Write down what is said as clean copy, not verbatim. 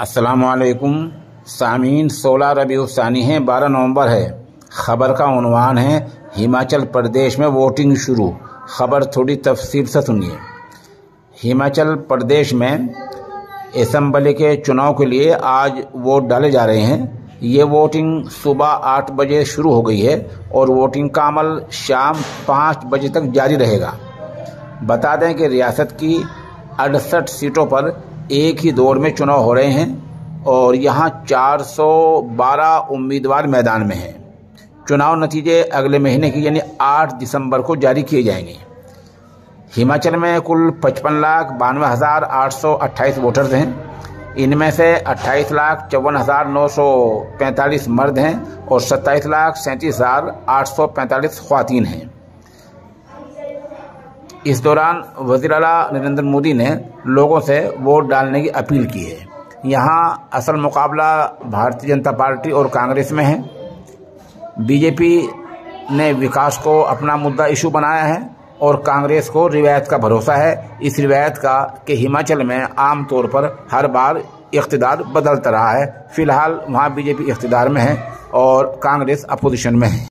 अस्सलामुअलैकुम सामीन। 16 रबीउल सानी है, 12 नवंबर है। ख़बर का उन्वान है हिमाचल प्रदेश में वोटिंग शुरू। ख़बर थोड़ी तफसील से सुनिए। हिमाचल प्रदेश में असेंबली के चुनाव के लिए आज वोट डाले जा रहे हैं। ये वोटिंग सुबह 8 बजे शुरू हो गई है और वोटिंग का अमल शाम 5 बजे तक जारी रहेगा। बता दें कि रियासत की 68 सीटों पर एक ही दौर में चुनाव हो रहे हैं और यहाँ 412 उम्मीदवार मैदान में हैं। चुनाव नतीजे अगले महीने की यानी 8 दिसंबर को जारी किए जाएंगे। हिमाचल में कुल 55,92,828 वोटर्स हैं। इनमें से 28,54,945 मर्द हैं और 27,37,845 ख्वातीन हैं। इस दौरान वज़ीर आला नरेंद्र मोदी ने लोगों से वोट डालने की अपील की है। यहाँ असल मुकाबला भारतीय जनता पार्टी और कांग्रेस में है। बीजेपी ने विकास को अपना मुद्दा इशू बनाया है और कांग्रेस को रिवायत का भरोसा है। इस रिवायत का कि हिमाचल में आम तौर पर हर बार इख्तिदार बदलता रहा है। फिलहाल वहाँ बीजेपी इख्तिदार में है और कांग्रेस अपोजिशन में है।